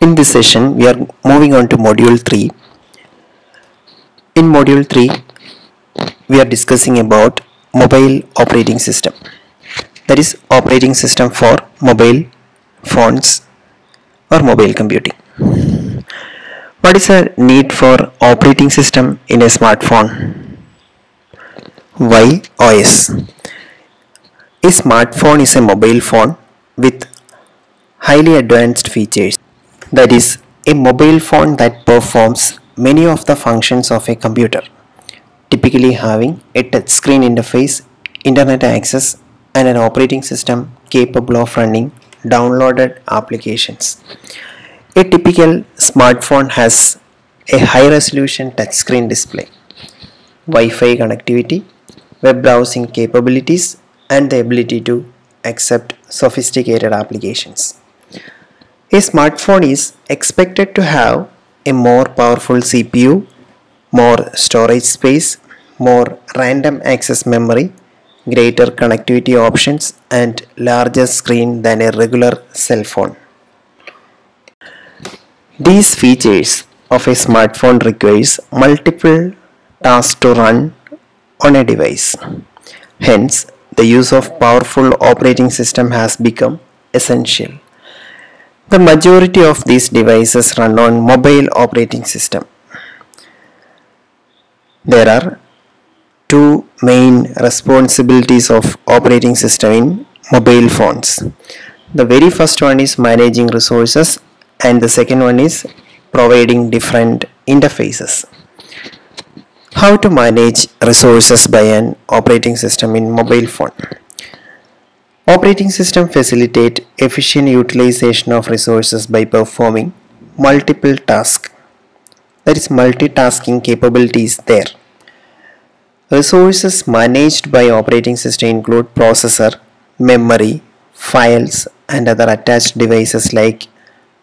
In this session, we are moving on to Module 3. In Module 3, we are discussing about mobile operating system. That is operating system for mobile phones or mobile computing. What is the need for operating system in a smartphone? Why OS? A smartphone is a mobile phone with highly advanced features. That is, a mobile phone that performs many of the functions of a computer, typically having a touchscreen interface, internet access, and an operating system capable of running downloaded applications. A typical smartphone has a high-resolution touchscreen display, Wi-Fi connectivity, web browsing capabilities, and the ability to accept sophisticated applications. A smartphone is expected to have a more powerful CPU, more storage space, more random access memory, greater connectivity options, and larger screen than a regular cell phone. These features of a smartphone requires multiple tasks to run on a device. Hence, the use of powerful operating system has become essential. The majority of these devices run on mobile operating system. There are two main responsibilities of operating system in mobile phones. The very first one is managing resources and the second one is providing different interfaces. How to manage resources by an operating system in mobile phone? Operating system facilitate efficient utilization of resources by performing multiple tasks. That is, multitasking capability is there. Resources managed by operating system include processor, memory, files, and other attached devices like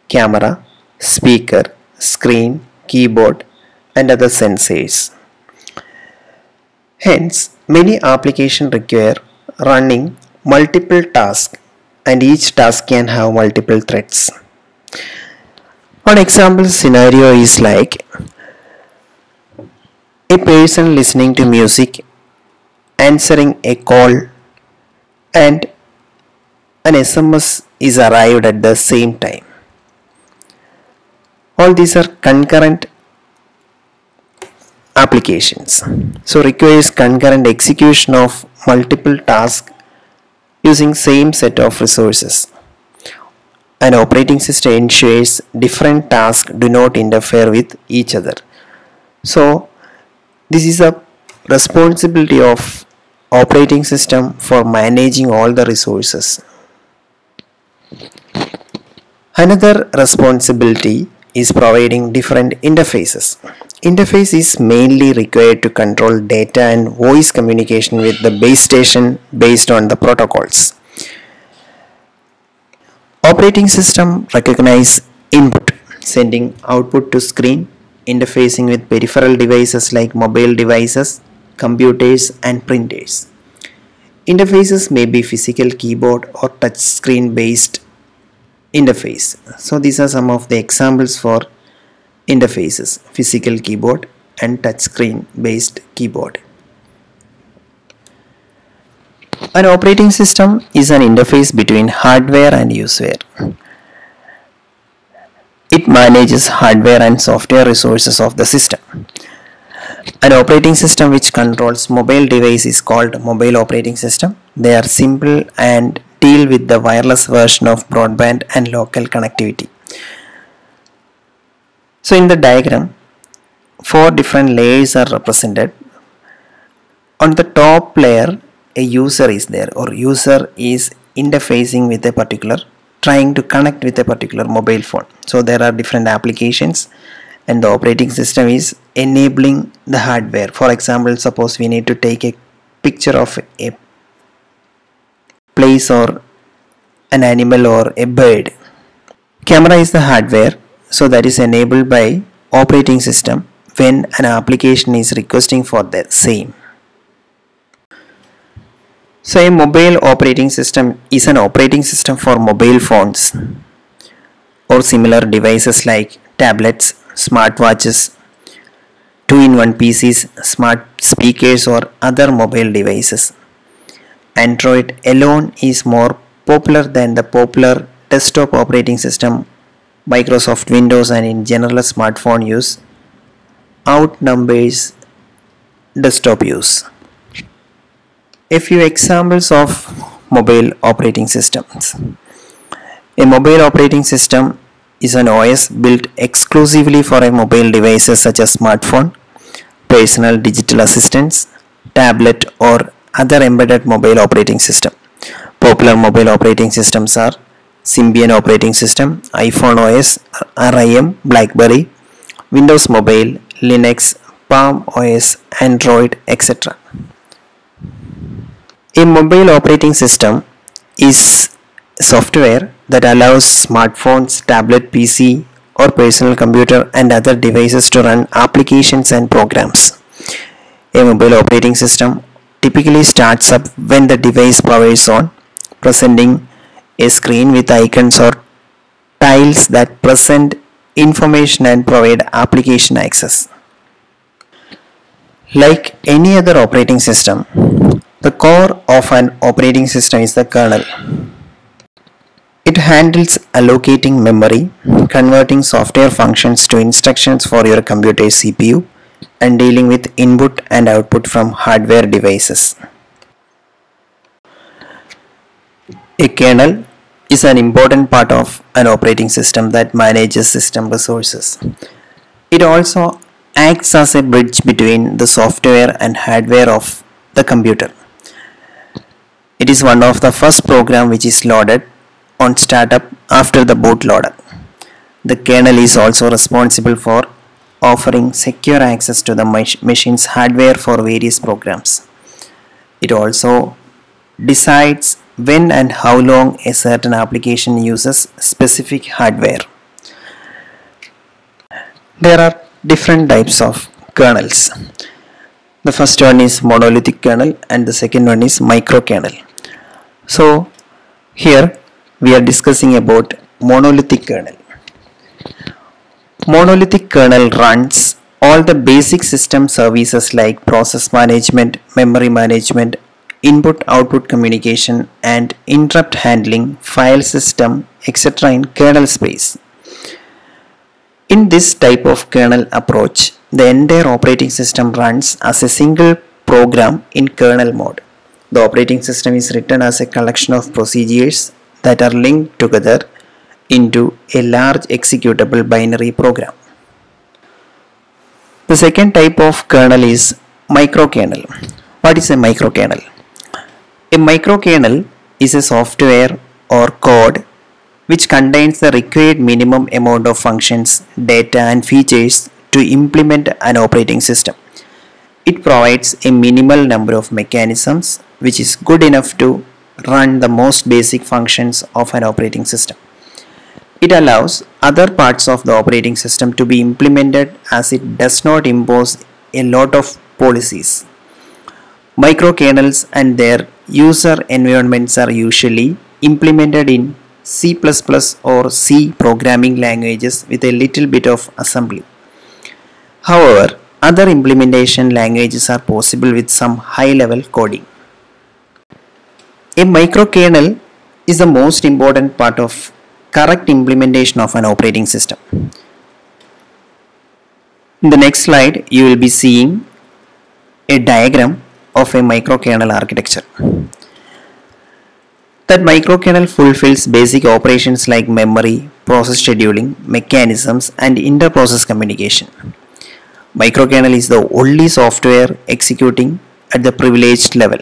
camera, speaker, screen, keyboard, and other sensors. Hence, many applications require running multiple tasks and each task can have multiple threads. One example scenario is like a person listening to music, answering a call, and an SMS is arrived at the same time. All these are concurrent applications, so requires concurrent execution of multiple tasks using same set of resources. An operating system ensures different tasks do not interfere with each other. So this is a responsibility of operating system for managing all the resources. Another responsibility is providing different interfaces. Interface is mainly required to control data and voice communication with the base station based on the protocols. Operating system recognize input, sending output to screen, interfacing with peripheral devices like mobile devices, computers, and printers. Interfaces may be physical keyboard or touch screen based interface. So these are some of the examples for interfaces: physical keyboard and touchscreen based keyboard. An operating system is an interface between hardware and user. It manages hardware and software resources of the system. An operating system which controls mobile device is called mobile operating system. They are simple and deal with the wireless version of broadband and local connectivity. So in the diagram, 4 different layers are represented. On the top layer, a user is there, or user is interfacing with a particular, trying to connect with a particular mobile phone. So there are different applications and the operating system is enabling the hardware. For example, suppose we need to take a picture of a place or an animal or a bird. Camera is the hardware, so that is enabled by operating system when an application is requesting for the same. So a mobile operating system is an operating system for mobile phones or similar devices like tablets, smartwatches, 2-in-1 PCs, smart speakers, or other mobile devices. Android alone is more popular than the popular desktop operating system. Microsoft Windows and in general smartphone use outnumbers desktop use. A few examples of mobile operating systems. A mobile operating system is an OS built exclusively for a mobile devices such as smartphone, personal digital assistants, tablet, or other embedded mobile operating system. Popular mobile operating systems are Symbian operating system, iPhone OS, RIM, BlackBerry, Windows Mobile, Linux, Palm OS, Android, etc. A mobile operating system is software that allows smartphones, tablet, PC, or personal computer and other devices to run applications and programs. A mobile operating system typically starts up when the device power is on, presenting a screen with icons or tiles that present information and provide application access. Like any other operating system, the core of an operating system is the kernel. It handles allocating memory, converting software functions to instructions for your computer's CPU, and dealing with input and output from hardware devices. A kernel is an important part of an operating system that manages system resources. It also acts as a bridge between the software and hardware of the computer. It is one of the first programs which is loaded on startup after the bootloader. The kernel is also responsible for offering secure access to the machine's hardware for various programs. It also decides when and how long a certain application uses specific hardware. There are different types of kernels. The first one is monolithic kernel and the second one is microkernel. So here we are discussing about monolithic kernel. Monolithic kernel runs all the basic system services like process management, memory management, input-output communication, and interrupt handling, file system, etc. in kernel space. In this type of kernel approach, the entire operating system runs as a single program in kernel mode. The operating system is written as a collection of procedures that are linked together into a large executable binary program. The second type of kernel is microkernel. What is a microkernel? A microkernel is a software or code which contains the required minimum amount of functions, data, and features to implement an operating system. It provides a minimal number of mechanisms which is good enough to run the most basic functions of an operating system. It allows other parts of the operating system to be implemented as it does not impose a lot of policies. Microkernels and their user environments are usually implemented in C++ or C programming languages with a little bit of assembly. However, other implementation languages are possible with some high-level coding. A microkernel is the most important part of correct implementation of an operating system. In the next slide, you will be seeing a diagram of a microkernel architecture. That microkernel fulfills basic operations like memory, process scheduling, mechanisms, and inter-process communication. Microkernel is the only software executing at the privileged level.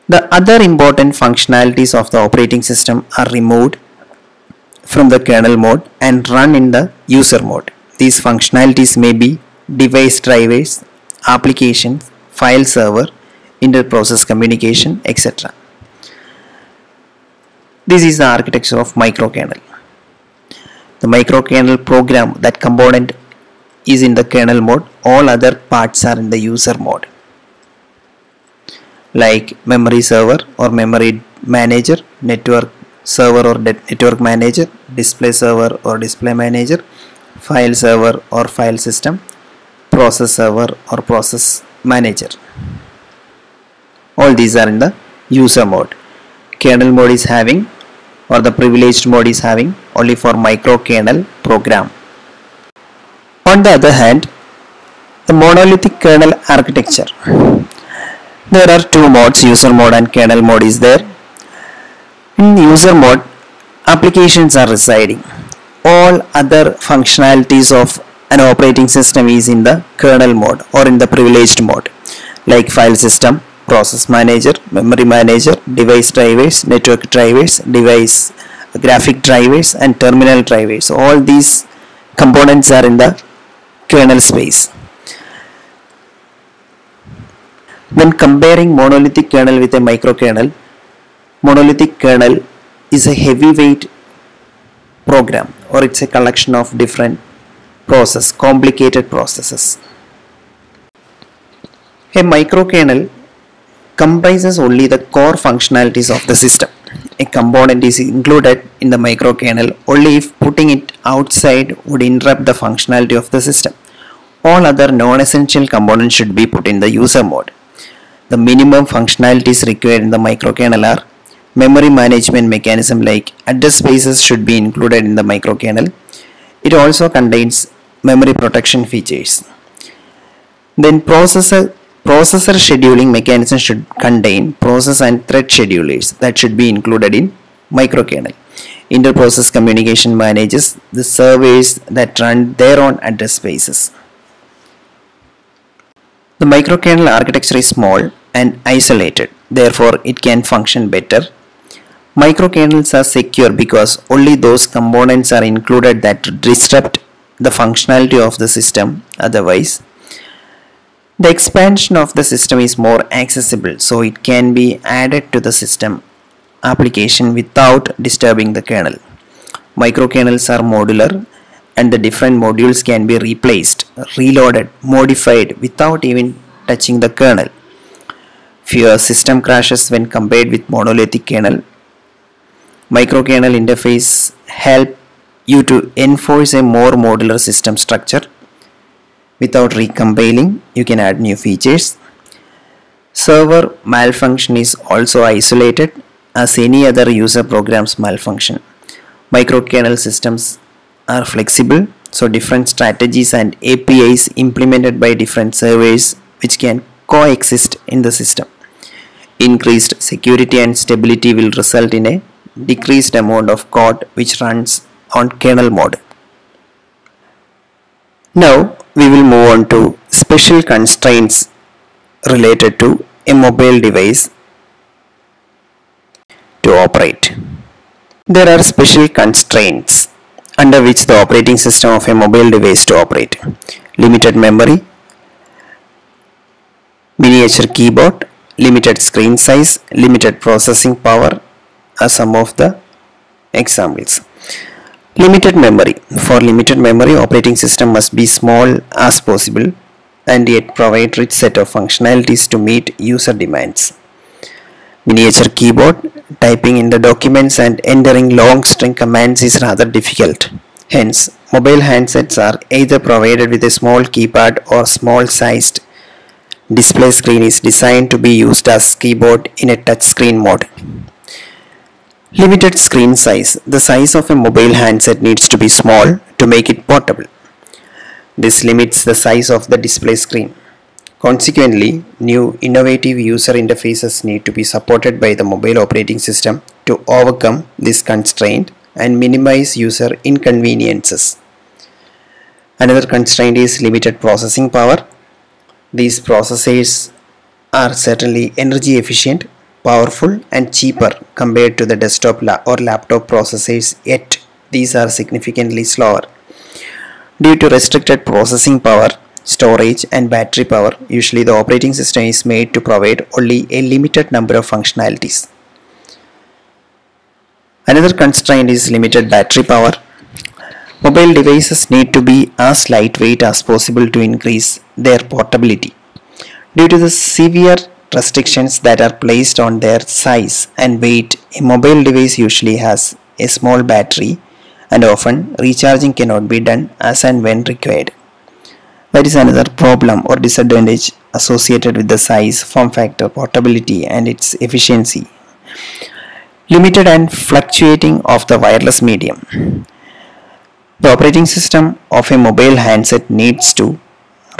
The other important functionalities of the operating system are removed from the kernel mode and run in the user mode. These functionalities may be device drivers, applications, file server, inter-process communication, etc. This is the architecture of microkernel. The microkernel program, that component is in the kernel mode, all other parts are in the user mode, like memory server or memory manager, network server or network manager, display server or display manager, file server or file system, process server or process manager. All these are in the user mode. Kernel mode is having, or the privileged mode is having, only for microkernel program. On the other hand, the monolithic kernel architecture. There are two modes, user mode and kernel mode is there. In user mode, applications are residing. All other functionalities of an operating system is in the kernel mode or in the privileged mode, like file system, process manager, memory manager, device drivers, network drivers, device graphic drivers and terminal drivers. All these components are in the kernel space. When comparing monolithic kernel with a microkernel, monolithic kernel is a heavyweight program, or it's a collection of different complicated processes. A microkernel comprises only the core functionalities of the system. A component is included in the microkernel only if putting it outside would interrupt the functionality of the system. All other non-essential components should be put in the user mode. The minimum functionalities required in the microkernel are memory management mechanism like address spaces should be included in the microkernel. It also contains memory protection features. Then processor scheduling mechanism should contain process and thread schedulers that should be included in microkernel. Inter-process communication manages the servers that run their own address spaces. The microkernel architecture is small and isolated, therefore it can function better. Microkernels are secure because only those components are included that disrupt the functionality of the system. Otherwise, the expansion of the system is more accessible, so it can be added to the system application without disturbing the kernel. Microkernels are modular and the different modules can be replaced, reloaded, modified without even touching the kernel. Fewer system crashes when compared with monolithic kernel. Microkernel interface help you to enforce a more modular system structure. Without recompiling, you can add new features. Server malfunction is also isolated as any other user programs malfunction. Microkernel systems are flexible, so different strategies and APIs implemented by different servers which can coexist in the system. Increased security and stability will result in a decreased amount of code which runs on kernel mode. Now we will move on to special constraints related to a mobile device to operate. There are special constraints under which the operating system of a mobile device to operate. Limited memory, miniature keyboard, limited screen size, limited processing power are some of the examples. Limited memory. For limited memory, operating system must be small as possible and yet provide rich set of functionalities to meet user demands. Miniature keyboard. Typing in the documents and entering long string commands is rather difficult. Hence, mobile handsets are either provided with a small keypad or small sized display screen is designed to be used as keyboard in a touchscreen mode. Limited screen size. The size of a mobile handset needs to be small to make it portable. This limits the size of the display screen. Consequently, new innovative user interfaces need to be supported by the mobile operating system to overcome this constraint and minimize user inconveniences. Another constraint is limited processing power. These processors are certainly energy efficient, powerful and cheaper compared to the desktop or laptop processors, yet these are significantly slower. Due to restricted processing power, storage and battery power, usually the operating system is made to provide only a limited number of functionalities. Another constraint is limited battery power. Mobile devices need to be as lightweight as possible to increase their portability. Due to the severe restrictions that are placed on their size and weight. A mobile device usually has a small battery and often recharging cannot be done as and when required. That is another problem or disadvantage associated with the size, form factor, portability and its efficiency. Limited and fluctuating of the wireless medium. The operating system of a mobile handset needs to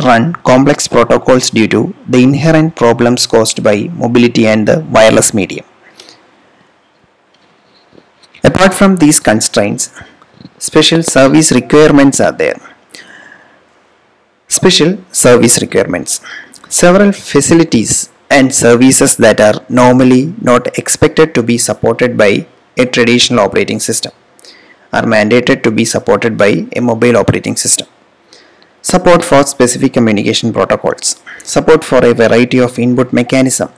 run complex protocols due to the inherent problems caused by mobility and the wireless medium. Apart from these constraints, special service requirements are there. Special service requirements. Several facilities and services that are normally not expected to be supported by a traditional operating system are mandated to be supported by a mobile operating system. Support for specific communication protocols. Support for a variety of input mechanism.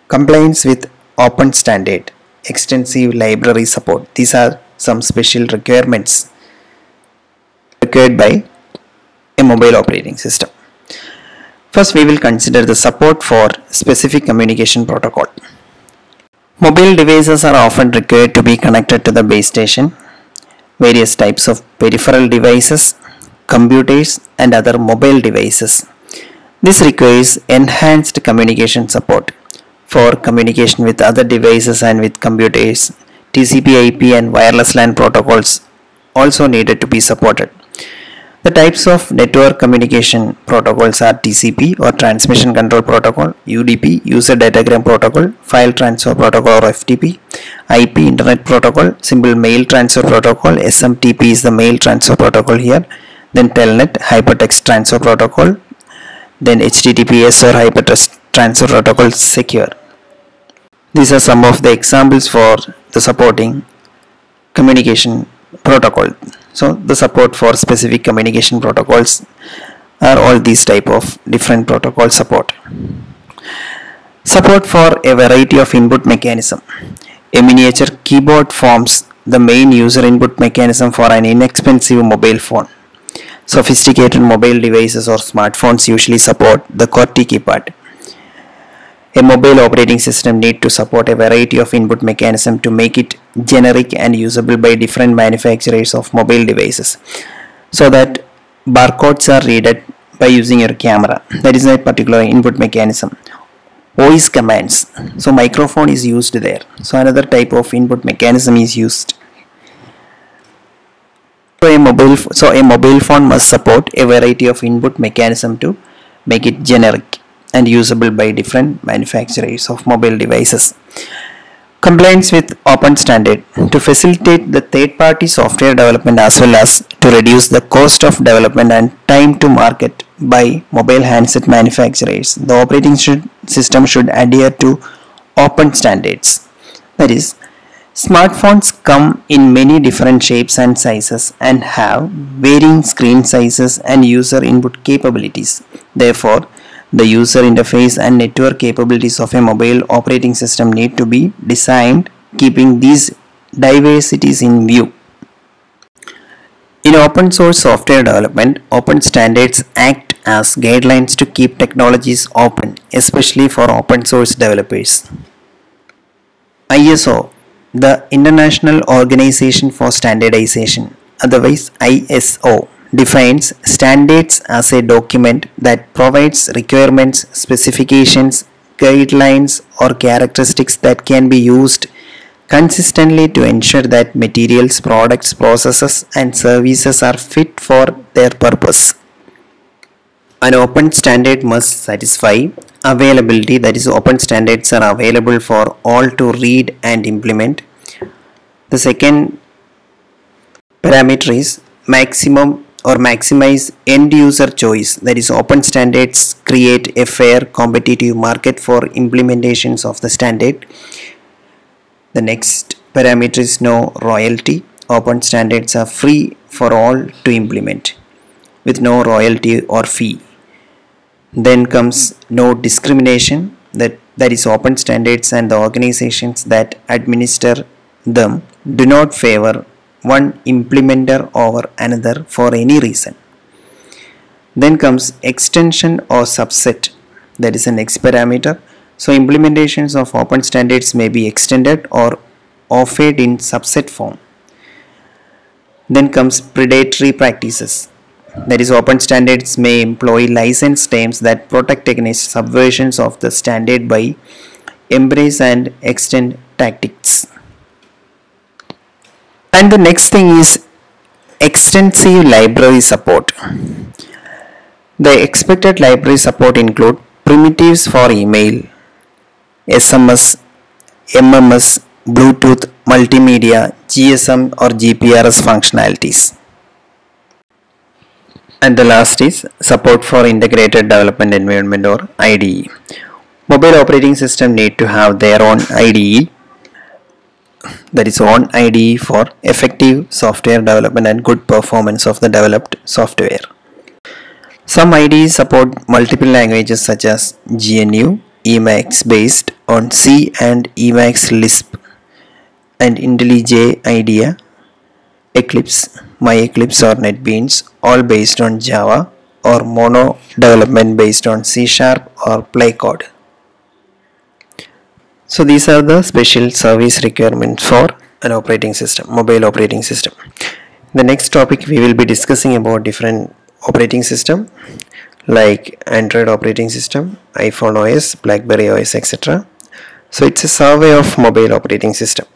Compliance with open standard. Extensive library support. These are some special requirements required by a mobile operating system. First, we will consider the support for specific communication protocol. Mobile devices are often required to be connected to the base station. Various types of peripheral devices, computers and other mobile devices. This requires enhanced communication support. For communication with other devices and with computers, TCP/IP and wireless LAN protocols also needed to be supported. The types of network communication protocols are TCP or Transmission Control Protocol, UDP, User Datagram Protocol, File Transfer Protocol or FTP, IP, Internet Protocol, Simple Mail Transfer Protocol, SMTP is the Mail Transfer Protocol here, then Telnet, Hypertext Transfer Protocol, then HTTPS or Hypertext Transfer Protocol Secure. These are some of the examples for the supporting communication protocol. So the support for specific communication protocols are all these type of different protocol support. Support for a variety of input mechanism. A miniature keyboard forms the main user input mechanism for an inexpensive mobile phone. Sophisticated mobile devices or smartphones usually support the QWERTY keypad. A mobile operating system needs to support a variety of input mechanism to make it generic and usable by different manufacturers of mobile devices, so that barcodes are read by using your camera. That is a particular input mechanism. Voice commands. So microphone is used there. So another type of input mechanism is used. So a mobile phone must support a variety of input mechanism to make it generic and usable by different manufacturers of mobile devices. Compliance with open standard. To facilitate the third-party software development as well as to reduce the cost of development and time to market by mobile handset manufacturers, the operating system should adhere to open standards. That is, smartphones come in many different shapes and sizes and have varying screen sizes and user input capabilities. Therefore, the user interface and network capabilities of a mobile operating system need to be designed keeping these diversities in view. In open source software development, open standards act as guidelines to keep technologies open, especially for open source developers. ISO, the International Organization for Standardization, otherwise ISO, defines standards as a document that provides requirements, specifications, guidelines, or characteristics that can be used consistently to ensure that materials, products, processes, and services are fit for their purpose. An open standard must satisfy availability, that is, open standards are available for all to read and implement. The second parameter is maximum or maximize end user choice, that is, open standards create a fair competitive market for implementations of the standard. The next parameter is no royalty. Open standards are free for all to implement with no royalty or fee. Then comes no discrimination, that is, open standards and the organizations that administer them do not favor one implementer over another for any reason. Then comes extension or subset, that is the next parameter. So implementations of open standards may be extended or offered in subset form. Then comes predatory practices. That is, open standards may employ license terms that protect against subversions of the standard by embrace and extend tactics. And the next thing is extensive library support. The expected library support include primitives for email, SMS, MMS, Bluetooth, multimedia, GSM or GPRS functionalities. And the last is support for integrated development environment or IDE. Mobile operating system need to have their own IDE, that is own IDE for effective software development and good performance of the developed software. Some IDEs support multiple languages such as GNU, Emacs based on C and Emacs Lisp, and IntelliJ IDEA, Eclipse, MyEclipse or NetBeans, all based on Java, or Mono development based on C# or PlayCode. So these are the special service requirements for an operating system, mobile operating system. The next topic we will be discussing about different operating system like Android operating system, iPhone OS, BlackBerry OS, etc. So it's a survey of mobile operating system.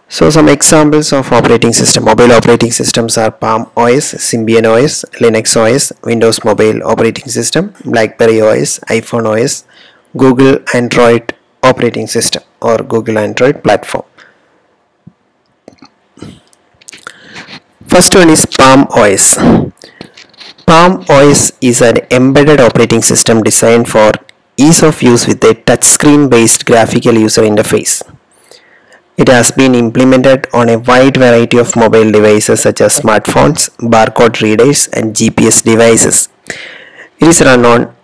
So some examples of operating system. Mobile operating systems are Palm OS, Symbian OS, Linux OS, Windows Mobile Operating System, BlackBerry OS, iPhone OS, Google Android Operating System or Google Android Platform. First one is Palm OS. Palm OS is an embedded operating system designed for ease of use with a touchscreen based graphical user interface. It has been implemented on a wide variety of mobile devices such as smartphones, barcode readers, and GPS devices. It is run on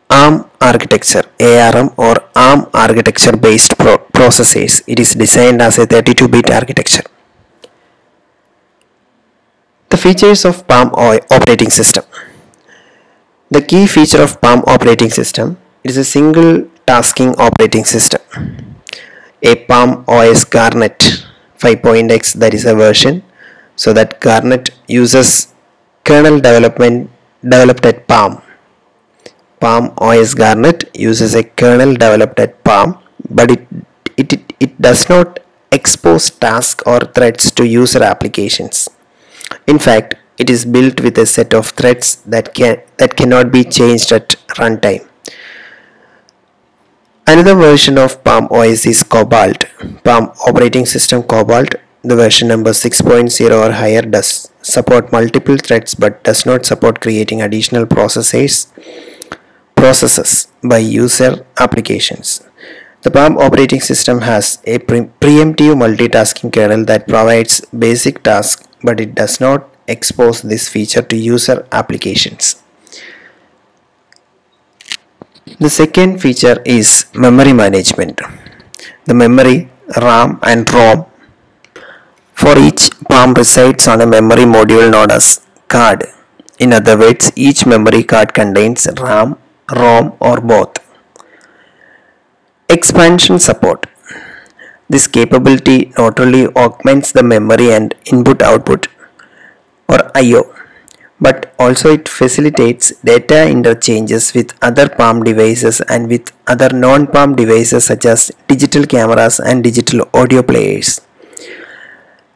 ARM architecture, ARM or ARM architecture based processors. It is designed as a 32-bit architecture. The features of Palm operating system. The key feature of Palm operating system is a single tasking operating system. A Palm OS Garnet 5.x, that is a version. So that Garnet uses kernel development developed at Palm. Palm OS Garnet uses a kernel developed at Palm, but it does not expose tasks or threads to user applications. In fact, it is built with a set of threads that cannot be changed at runtime. Another version of Palm OS is Cobalt. Palm operating system Cobalt, the version number 6.0 or higher, does support multiple threads but does not support creating additional processes by user applications. The Palm operating system has a preemptive multitasking kernel that provides basic tasks, but it does not expose this feature to user applications. The second feature is memory management. The memory, RAM and ROM for each Palm resides on a memory module known as card. In other words, each memory card contains RAM, ROM or both. Expansion support. This capability not only augments the memory and input-output or I/O, but also it facilitates data interchanges with other Palm devices and with other non-Palm devices such as digital cameras and digital audio players.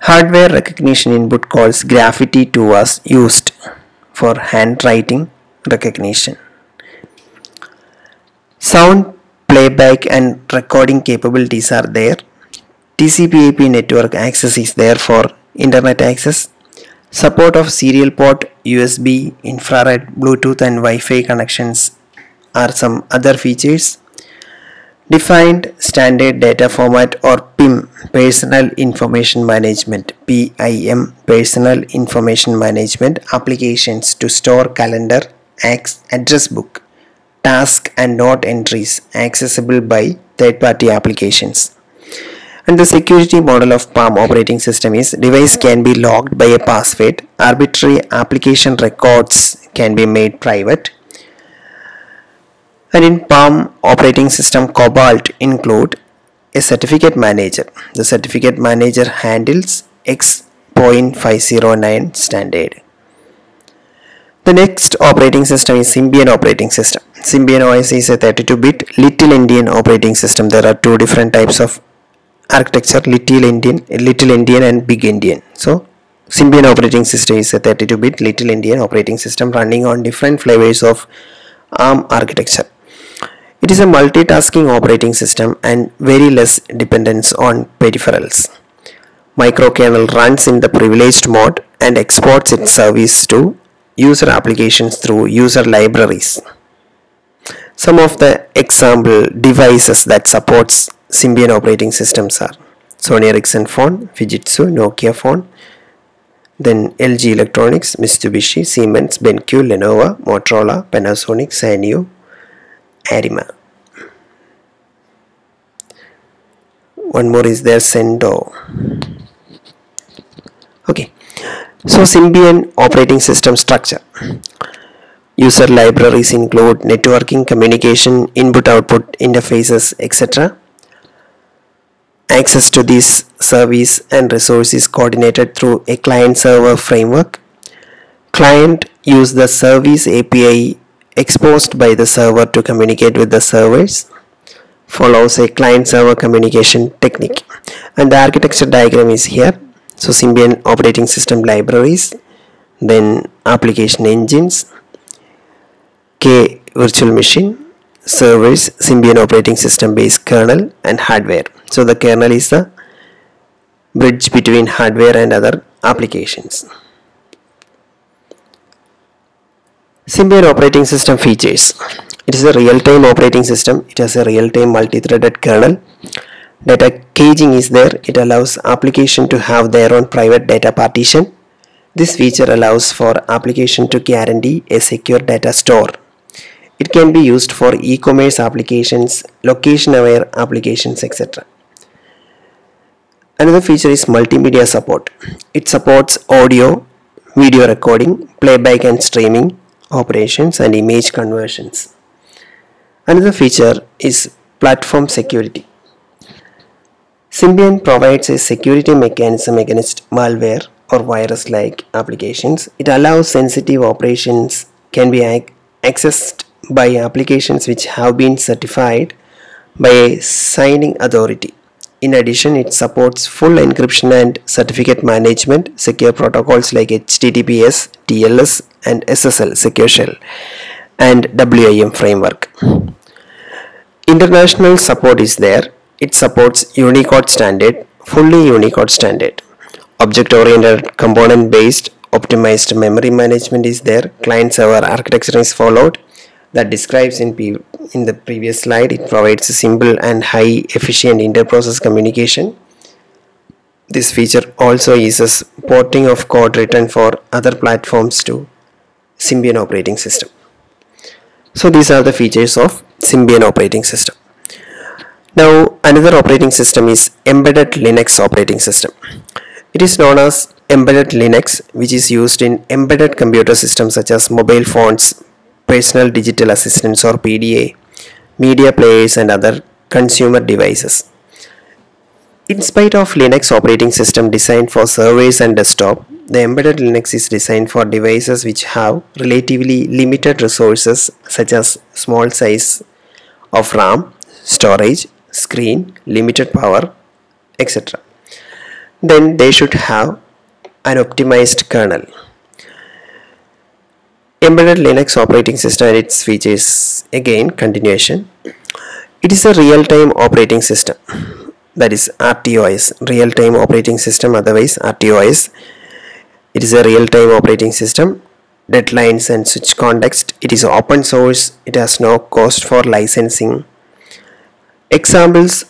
Hardware recognition input calls Graffiti 2 was used for handwriting recognition. Sound playback and recording capabilities are there. TCP/IP network access is there for internet access. Support of serial port, USB, infrared, Bluetooth and Wi-Fi connections are some other features. Defined standard data format or PIM, Personal Information Management, PIM, Personal Information Management applications to store calendar, address book, task and note entries accessible by third-party applications. And the security model of Palm operating system is device can be locked by a password, arbitrary application records can be made private, And in Palm operating system, Cobalt include a certificate manager. The certificate manager handles X.509 standard. The next operating system is Symbian operating system. Symbian OS is a 32-bit Little Endian operating system. There are two different types of architecture, Little Endian and Big Endian. So Symbian operating system is a 32-bit Little Endian operating system running on different flavors of ARM architecture. It is a multitasking operating system and very less dependence on peripherals. Microkernel runs in the privileged mode and exports its service to user applications through user libraries. Some of the example devices that supports Symbian operating systems are Sony Ericsson phone, Fujitsu, Nokia phone, then LG Electronics, Mitsubishi, Siemens, BenQ, Lenovo, Motorola, Panasonic, Sanyo, Arima. One more is there, Sendo. Okay, so Symbian operating system structure. User libraries include networking, communication, input-output interfaces, etc. Access to these service and resources coordinated through a client-server framework. Client use the service API exposed by the server to communicate with the servers. Follows a client-server communication technique. And the architecture diagram is here. So Symbian operating system libraries, then application engines, K virtual machine, servers, Symbian operating system based kernel and hardware. So the kernel is the bridge between hardware and other applications. Symbian operating system features. It is a real-time operating system. It has a real-time multi-threaded kernel. Data caging is there. It allows application to have their own private data partition. This feature allows for application to guarantee a secure data store. It can be used for e-commerce applications, location-aware applications, etc. Another feature is multimedia support. It supports audio, video recording, playback and streaming operations, and image conversions. Another feature is platform security. Symbian provides a security mechanism against malware or virus-like applications. It allows sensitive operations can be accessed by applications which have been certified by a signing authority. In addition, it supports full encryption and certificate management, secure protocols like HTTPS, TLS, and SSL, Secure Shell, and WIM framework. International support is there. It supports Unicode standard, fully Unicode standard. Object-oriented, component-based, optimized memory management is there. Client-server architecture is followed. That describes in the previous slide. It provides a simple and high efficient inter-process communication. This feature also uses porting of code written for other platforms to Symbian operating system. So these are the features of Symbian operating system. Now another operating system is Embedded Linux operating system. It is known as Embedded Linux, which is used in embedded computer systems such as mobile phones, personal digital assistants or PDA, media players and other consumer devices. In spite of Linux operating system designed for servers and desktop, the embedded Linux is designed for devices which have relatively limited resources such as small size of RAM, storage, screen, limited power, etc. Then they should have an optimized kernel. Embedded Linux operating system and its features, again continuation. It is a real-time operating system, that is RTOS, real-time operating system, otherwise RTOS. It is a real-time operating system, deadlines and switch context. It is open source. It has no cost for licensing. Examples: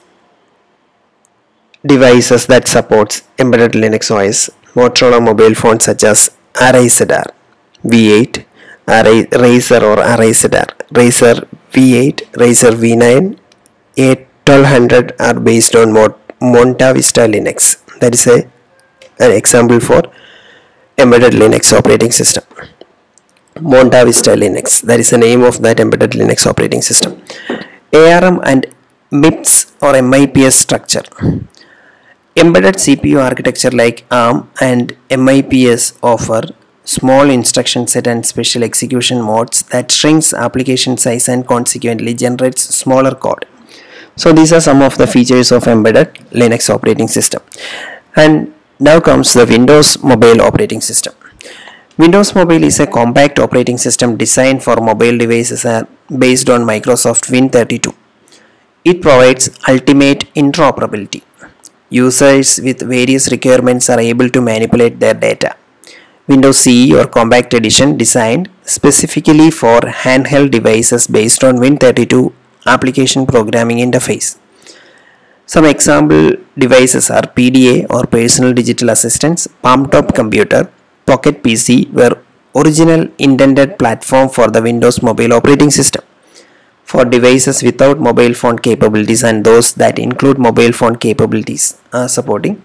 devices that supports embedded Linux OS, Motorola mobile phones such as RIZR V8, Razer or RIZR, Razer V8, Razer V9, A1200 are based on Monta Vista Linux. That is an example for embedded Linux operating system. Monta Vista Linux, that is the name of that embedded Linux operating system. ARM and MIPS or MIPS structure. Embedded CPU architecture like ARM and MIPS offer small instruction set and special execution modes that shrinks application size and consequently generates smaller code. So these are some of the features of embedded Linux operating system. And now comes the Windows Mobile operating system. Windows Mobile is a compact operating system designed for mobile devices based on Microsoft Win32. It provides ultimate interoperability. Users with various requirements are able to manipulate their data. Windows CE or Compact Edition designed specifically for handheld devices based on Win32 application programming interface. Some example devices are PDA or Personal Digital Assistants, Palm Top Computer, Pocket PC were original intended platform for the Windows Mobile operating system. For devices without mobile phone capabilities and those that include mobile phone capabilities are supported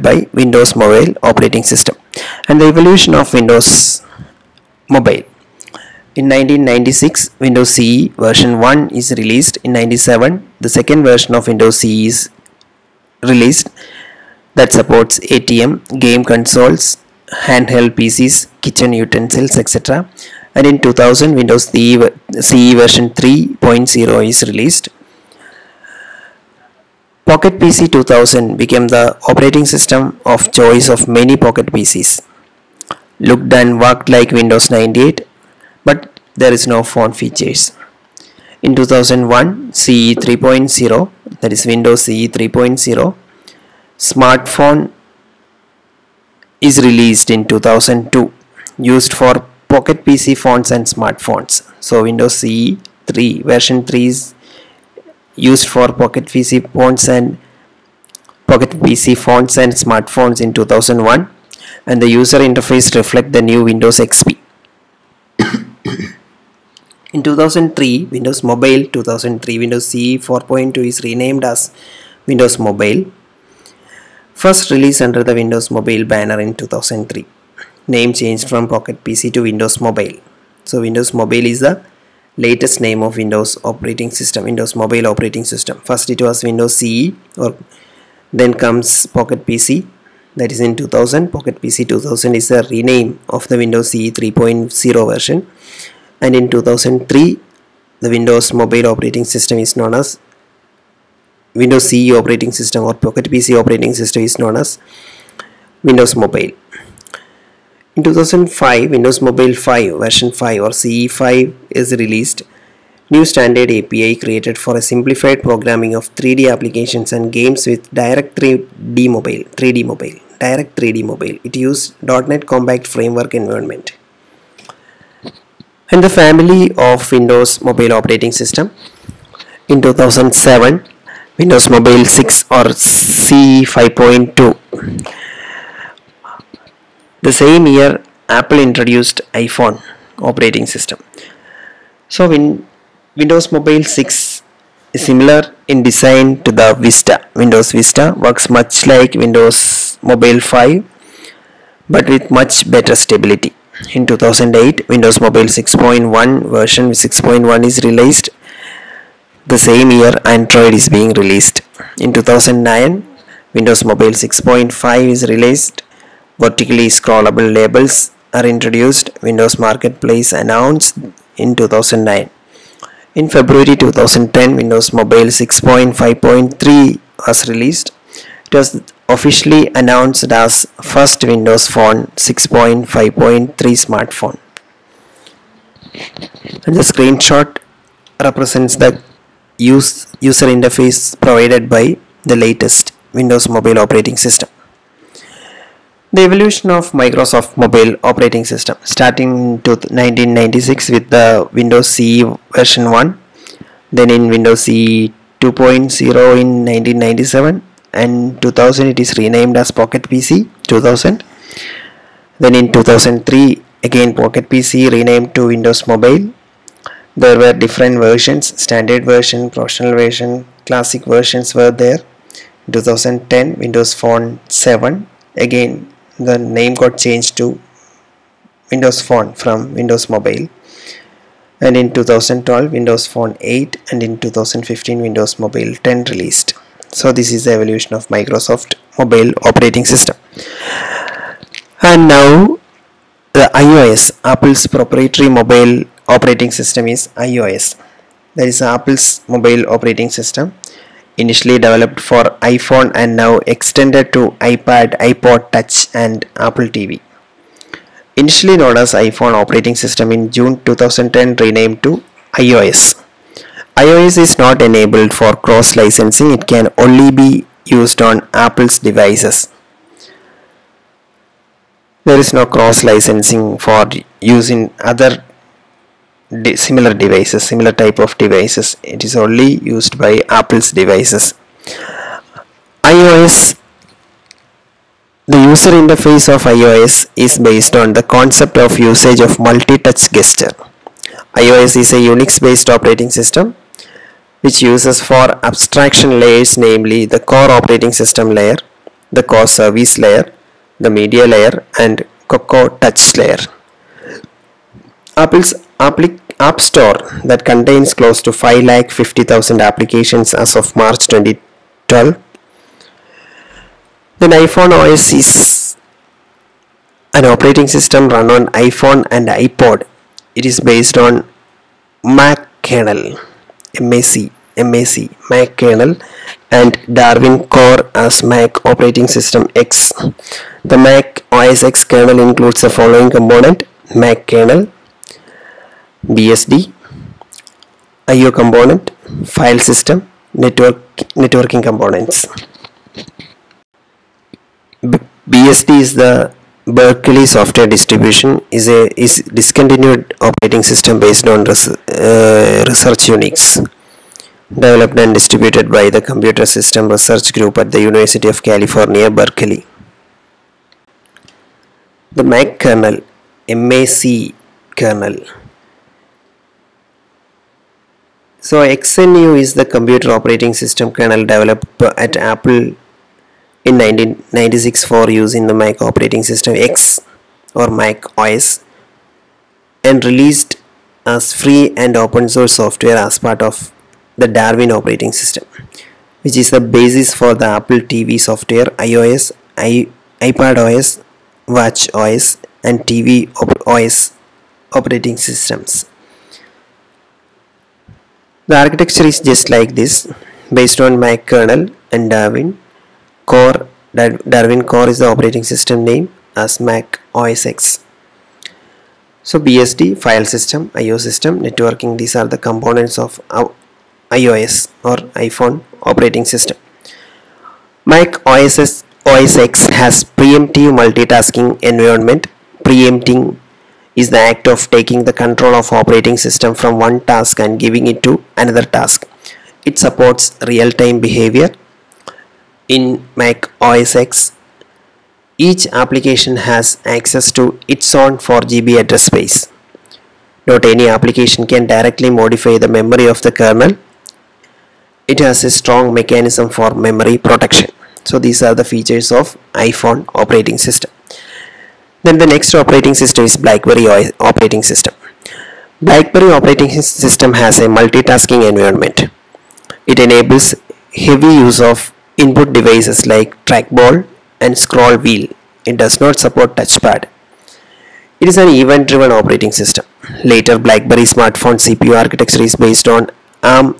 by Windows Mobile operating system. And the evolution of Windows Mobile. In 1996, Windows CE version 1 is released. In 1997, the second version of Windows CE is released that supports ATM, game consoles, handheld PCs, kitchen utensils, etc. And in 2000, Windows CE version 3.0 is released. Pocket PC 2000 became the operating system of choice of many Pocket PCs. Looked and worked like Windows 98, but there is no phone features. In 2001, CE 3.0, that is Windows CE 3.0, smartphone is released in 2002, used for Pocket PC phones and smartphones. So Windows CE 3 version 3 is used for Pocket PC phones and smartphones in 2001, and the user interface reflect the new Windows XP. In 2003, Windows Mobile 2003, Windows CE 4.2 is renamed as Windows Mobile. First released under the Windows Mobile banner in 2003. Name changed from Pocket PC to Windows Mobile. So Windows Mobile is the latest name of Windows operating system, Windows Mobile operating system. First it was Windows CE, or then comes Pocket PC, that is in 2000. Pocket PC 2000 is a rename of the Windows CE 3.0 version, and in 2003 the Windows Mobile operating system is known as Windows CE operating system, or Pocket PC operating system is known as Windows Mobile. In 2005, Windows Mobile 5 version 5 or CE 5 is released. New standard API created for a simplified programming of 3D applications and games with Direct 3D Mobile. Direct 3D Mobile. It used .NET Compact Framework environment. And the family of Windows Mobile operating system. In 2007, Windows Mobile 6 or CE 5.2. The same year, Apple introduced iPhone operating system. So Windows Mobile 6 is similar in design to the Vista. Windows Vista works much like Windows Mobile 5, but with much better stability. In 2008, Windows Mobile 6.1 version 6.1 is released. The same year, Android is being released. In 2009, Windows Mobile 6.5 is released. Vertically scrollable labels are introduced. Windows Marketplace announced in 2009. In February 2010, Windows Mobile 6.5.3 was released. It was officially announced as first Windows Phone 6.5.3 smartphone. And the screenshot represents the user interface provided by the latest Windows Mobile operating system. The evolution of Microsoft Mobile operating system, starting to 1996 with the Windows CE version 1, then in Windows CE 2.0 in 1997, and 2000 it is renamed as Pocket PC 2000. Then in 2003 again Pocket PC renamed to Windows Mobile. There were different versions, standard version, professional version, classic versions were there. In 2010 Windows Phone 7, again the name got changed to Windows Phone from Windows Mobile, and in 2012 Windows Phone 8, and in 2015 Windows Mobile 10 released. So this is the evolution of Microsoft mobile operating system. And now the iOS, Apple's proprietary mobile operating system, is iOS. That is Apple's mobile operating system, initially developed for iPhone and now extended to iPad, iPod Touch and Apple TV. Initially known as iPhone operating system, in June 2010 renamed to iOS. iOS is not enabled for cross-licensing. It can only be used on Apple's devices. There is no cross-licensing for using other similar devices, similar type of devices. It is only used by Apple's devices. iOS, the user interface of iOS is based on the concept of usage of multi-touch gesture. iOS is a Unix-based operating system which uses four abstraction layers, namely the core operating system layer, the core service layer, the media layer and Cocoa Touch layer. Apple's App Store that contains close to 550,000 applications as of March 2012. Then iPhone OS is an operating system run on iPhone and iPod. It is based on Mac kernel, Mac kernel, and Darwin Core as Mac operating system X. The Mac OS X kernel includes the following component: Mac kernel, BSD, IO component, file system, networking components. BSD is the Berkeley software distribution, is discontinued operating system based on Research Unix, developed and distributed by the Computer System Research Group at the University of California, Berkeley. The Mac kernel, MAC kernel. So XNU is the computer operating system kernel developed at Apple in 1996 for use in the Mac operating system X or Mac OS, and released as free and open source software as part of the Darwin operating system, which is the basis for the Apple TV software, iOS, iPad OS, Watch OS and TV OS operating systems. The architecture is just like this, based on Mac kernel and Darwin Core. Darwin Core is the operating system name as Mac OS X. So BSD, file system, IO system, networking, these are the components of iOS or iPhone operating system. Mac OS X has preemptive multitasking environment. Preempting is the act of taking the control of operating system from one task and giving it to another task. It supports real-time behavior. In Mac OS X, each application has access to its own 4 GB address space. Not any application can directly modify the memory of the kernel. It has a strong mechanism for memory protection. So these are the features of iPhone operating system. Then the next operating system is BlackBerry operating system. BlackBerry operating system has a multitasking environment. It enables heavy use of input devices like trackball and scroll wheel. It does not support touchpad. It is an event-driven operating system. Later, BlackBerry smartphone CPU architecture is based on ARM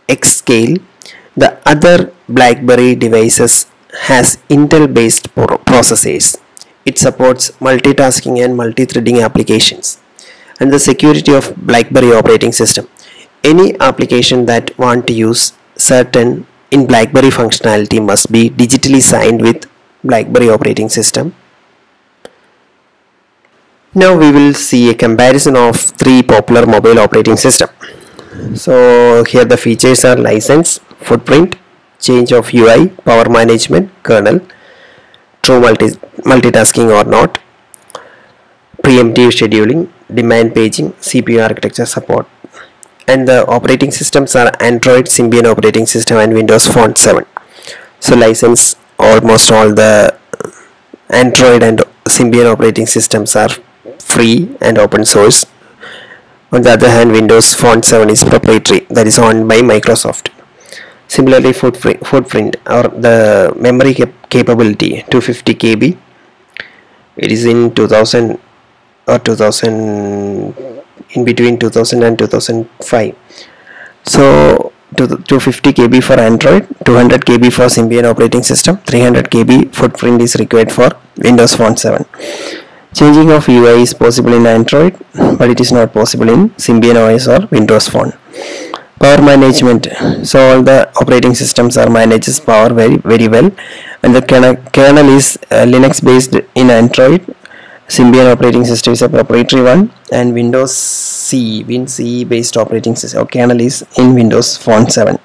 X-Scale. The other BlackBerry devices has Intel-based processors. It supports multitasking and multi-threading applications. And the security of BlackBerry operating system. Any application that want to use certain in BlackBerry functionality must be digitally signed with BlackBerry operating system. Now we will see a comparison of three popular mobile operating system. So here the features are license, footprint, change of UI, power management, kernel, true multitasking or not, preemptive scheduling, demand paging, CPU architecture support. And the operating systems are Android, Symbian operating system and Windows Phone 7. So license, almost all the Android and Symbian operating systems are free and open source. On the other hand, Windows Phone 7 is proprietary, that is owned by Microsoft. Similarly, footprint or the memory capability 250 KB. It is in 2000 or 2000, in between 2000 and 2005. So 250 KB for Android, 200 KB for Symbian operating system, 300 KB footprint is required for Windows Phone 7. Changing of UI is possible in Android, but it is not possible in Symbian OS or Windows Phone. Power management, so all the operating systems are manages power very well, and the kernel is Linux based in Android. Symbian operating system is a proprietary one, and Windows CE, WinCE based operating system or kernel is in Windows Phone 7.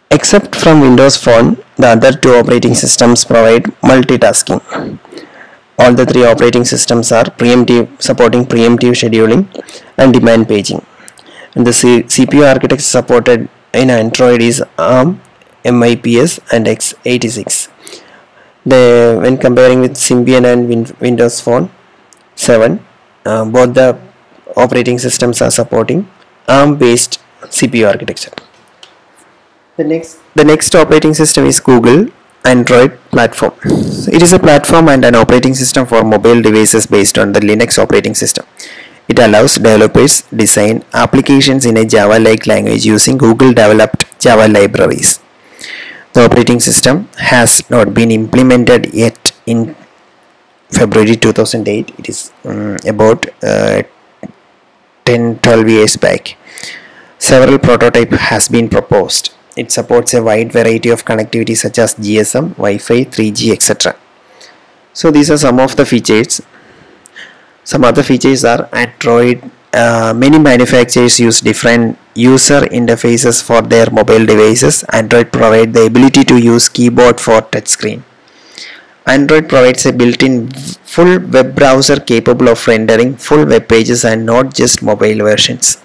Except from Windows Phone, the other two operating systems provide multitasking. All the three operating systems are supporting preemptive scheduling and demand paging. And the CPU architecture supported in Android is ARM, MIPS and x86. When comparing with Symbian and Windows Phone 7, both the operating systems are supporting ARM based CPU architecture. The next operating system is Google Android platform. So it is a platform and an operating system for mobile devices based on the Linux operating system. It allows developers design applications in a Java-like language using Google developed Java libraries. The operating system has not been implemented yet in February 2008. It is about 10-12 years back. Several prototypes has been proposed. It supports a wide variety of connectivity such as GSM, Wi-Fi, 3G, etc. So these are some of the features. Some other features are Android. Many manufacturers use different user interfaces for their mobile devices. Android provides the ability to use keyboard for touchscreen. Android provides a built-in full web browser capable of rendering full web pages and not just mobile versions.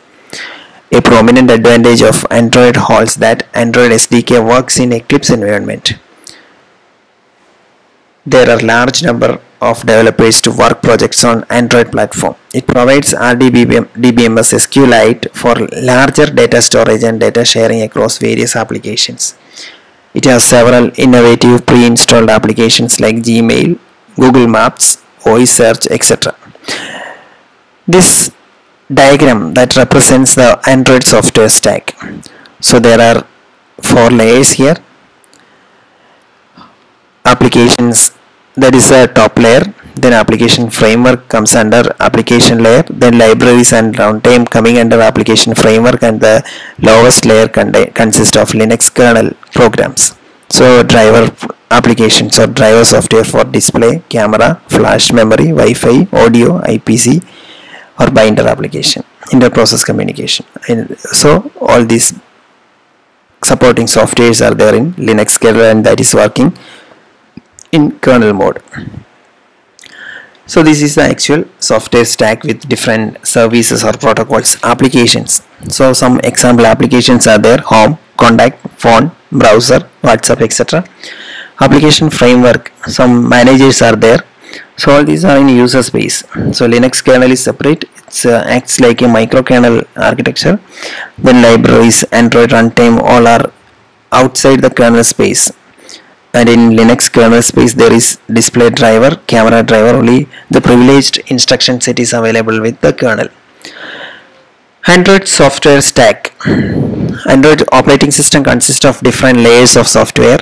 A prominent advantage of Android holds that Android SDK works in Eclipse environment. There are large number of developers to work projects on Android platform. It provides RDBMS SQLite for larger data storage and data sharing across various applications. It has several innovative pre-installed applications like Gmail, Google Maps, Voice Search, etc. This diagram that represents the Android software stack. So there are 4 layers here. Applications, that is a top layer, then application framework comes under application layer, then libraries and runtime coming under application framework, and the lowest layer consists of Linux kernel programs. So driver applications or driver software for display, camera, flash memory, Wi-Fi, audio, IPC or binder application, inter-process communication. And so all these supporting softwares are there in Linux kernel, and that is working in kernel mode. So this is the actual software stack with different services or protocols, applications. So some example applications are there: home, contact, phone, browser, WhatsApp, etc. Application framework, some managers are there. So all these are in user space. So Linux kernel is separate. It acts like a microkernel architecture. Then libraries, Android runtime, all are outside the kernel space. And in Linux kernel space there is display driver, camera driver. Only the privileged instruction set is available with the kernel. Android software stack. Android operating system consists of different layers of software.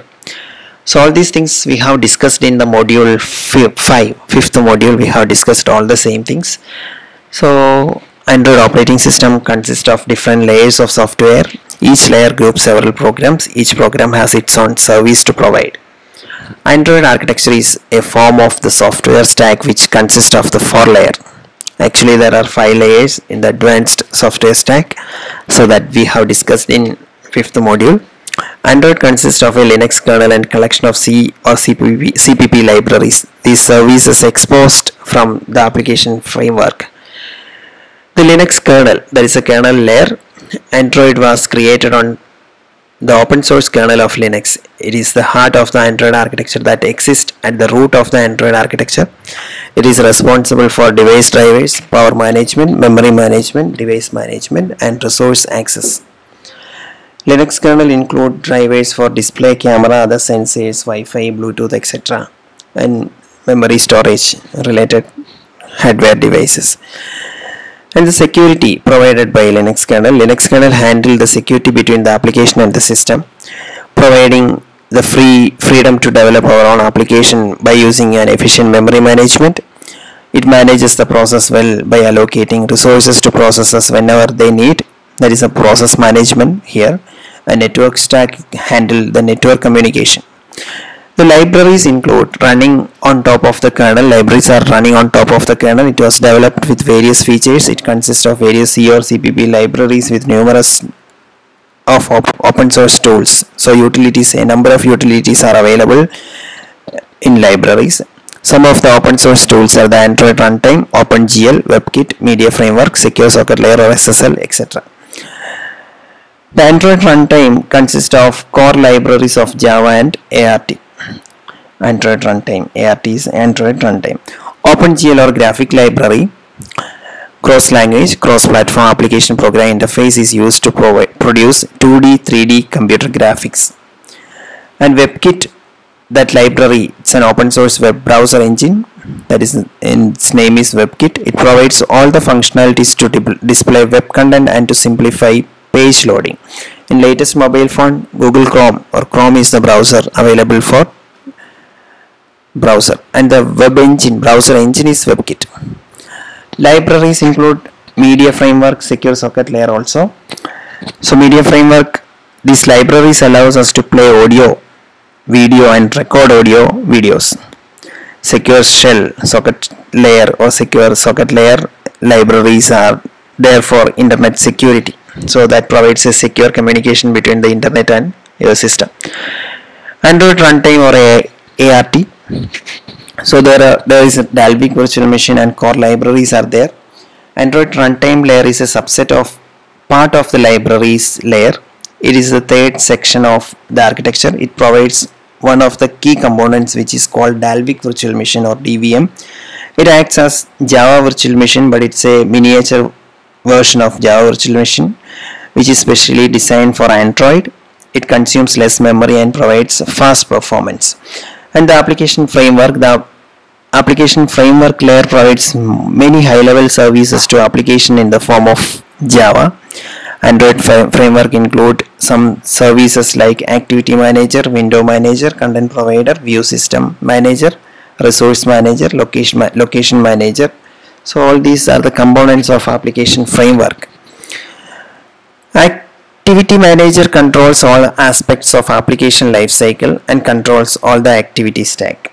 So all these things we have discussed in the module 5, fifth module. We have discussed all the same things. So Android operating system consists of different layers of software. Each layer groups several programs. Each program has its own service to provide. Android architecture is a form of the software stack which consists of the 4 layers. Actually there are 5 layers in the advanced software stack, so that we have discussed in 5th module. Android consists of a Linux kernel and collection of C or CPP libraries. These services exposed from the application framework. The Linux kernel, that is a kernel layer. Android was created on the open source kernel of Linux. It is the heart of the Android architecture that exists at the root of the Android architecture. It is responsible for device drivers, power management, memory management, device management, and resource access. Linux kernel include drivers for display, camera, other sensors, Wi-Fi, Bluetooth, etc. and memory storage related hardware devices. And the security provided by Linux kernel. Linux kernel handles the security between the application and the system, providing the freedom to develop our own application by using an efficient memory management. It manages the process well by allocating resources to processes whenever they need. That is a process management here. A network stack handle the network communication. The libraries include running on top of the kernel. Libraries are running on top of the kernel. It was developed with various features. It consists of various C or CPP libraries with numerous of open source tools. So utilities, a number of utilities are available in libraries. Some of the open source tools are the Android Runtime, OpenGL, WebKit, Media Framework, Secure Socket Layer or SSL, etc. The Android Runtime consists of core libraries of Java and ART. Android Runtime, ART is Android Runtime. OpenGL or graphic library, cross-language, cross-platform application program interface is used to produce 2D, 3D computer graphics. And WebKit, that library, it's an open source web browser engine. That is, its name is WebKit. It provides all the functionalities to display web content and to simplify page loading. In latest mobile phone, Google Chrome or Chrome is the browser available for browser, and the web engine, browser engine, is WebKit. Libraries include Media Framework, Secure Socket Layer also. So Media Framework, these libraries allows us to play audio, video and record audio videos. Secure Shell Socket Layer or Secure Socket Layer libraries are there for internet security. So that provides a secure communication between the internet and your system. Android Runtime or ART. So there is a Dalvik virtual machine and core libraries are there. Android Runtime layer is a subset of part of the libraries layer. It is the third section of the architecture. It provides one of the key components which is called Dalvik virtual machine or DVM. It acts as Java virtual machine, but it's a miniature version of Java virtual machine which is specially designed for Android. It consumes less memory and provides fast performance. And the application framework layer provides many high-level services to application in the form of Java. Android framework include some services like Activity Manager, Window Manager, Content Provider, View System Manager, Resource Manager, Location Manager. So all these are the components of application framework. Activity Manager controls all aspects of application lifecycle and controls all the activity stack.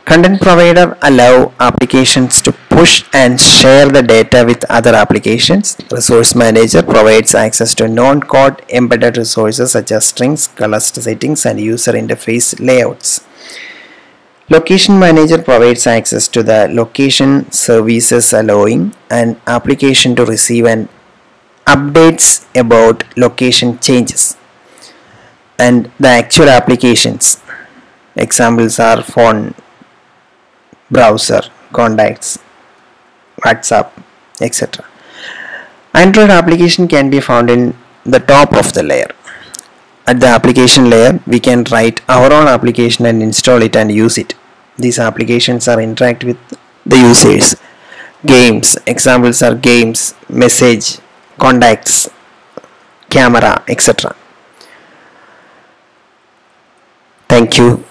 Content Provider allow applications to push and share the data with other applications. Resource Manager provides access to non-code embedded resources such as strings, color settings and user interface layouts. Location Manager provides access to the location services, allowing an application to receive an updates about location changes. And the actual applications, examples are phone, browser, contacts, WhatsApp, etc. Android application can be found in the top of the layer. At the application layer, we can write our own application and install it and use it. These applications are interact with the users. Games, examples are games, message, contacts, camera, etc. Thank you.